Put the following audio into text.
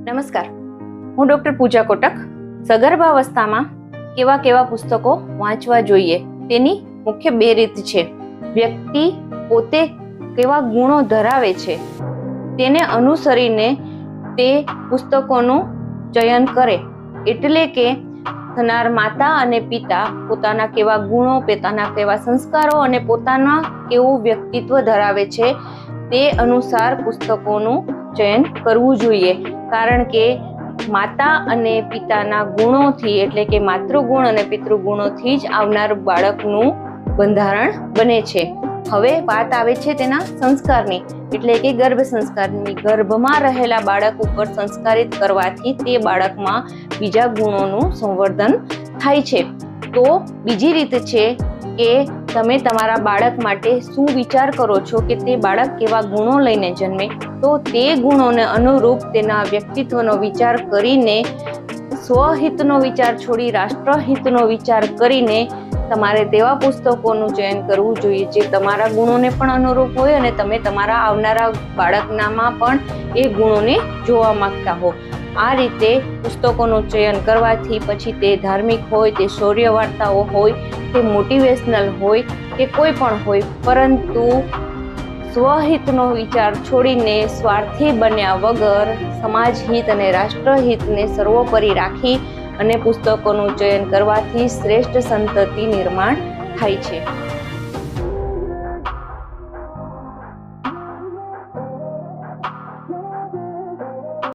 નમસ્કાર, હું ડૉક્ટર પૂજા કોટક. સગર્ભાવસ્થામાં કેવા કેવા પુસ્તકો વાંચવા જોઈએ તેની મુખ્ય બે રીત છે. વ્યક્તિ પોતે કેવા ગુણો ધરાવે છે તેને અનુસરીને તે પુસ્તકોનું ચયન કરે. એટલે કે થનાર માતા અને પિતા પોતાના કેવા ગુણો, પોતાના કેવા સંસ્કારો અને પોતાના કેવું વ્યક્તિત્વ ધરાવે છે તે અનુસાર પુસ્તકોનું ચયન કરવું જોઈએ. કારણ કે માતા અને પિતાના ગુણોથી, એટલે કે માતૃગુણ અને પિતૃગુણોથી જ આવનાર બાળકનું બંધારણ બને છે. હવે વાત આવે છે તેના સંસ્કારની, એટલે કે ગર્ભ સંસ્કારની. ગર્ભમાં રહેલા બાળક ઉપર સંસ્કારિત કરવાથી તે બાળકમાં બીજા ગુણોનું સંવર્ધન થાય છે. તો બીજી રીત છે કે તમે તમારા બાળક માટે શું વિચાર કરો છો કે તે બાળક કેવા ગુણો લઈને જન્મે, તો તે ગુણોને અનુરૂપ તેના વ્યક્તિત્વનો વિચાર કરીને, સ્વહિતનો વિચાર છોડી રાષ્ટ્રહિતનો વિચાર કરીને તમારે તેવા પુસ્તકોનું ચયન કરવું જોઈએ જે તમારા ગુણોને પણ અનુરૂપ હોય અને તમે તમારા આવનારા બાળકનામાં પણ એ ગુણોને જોવા માંગતા હો. આ રીતે પુસ્તકોનું ચયન કરવાથી પછી તે ધાર્મિક હોય, તે શૌર્ય વાર્તાઓ હોય, તે મોટિવેશનલ હોય કે કોઈ પણ હોય, પરંતુ સ્વહિતનો વિચાર છોડીને સ્વાર્થી બન્યા વગર સમાજહિત અને રાષ્ટ્રહિતને સર્વોપરી રાખી અને પુસ્તકોનું ચયન કરવાથી શ્રેષ્ઠ સંતતિ નિર્માણ થાય છે.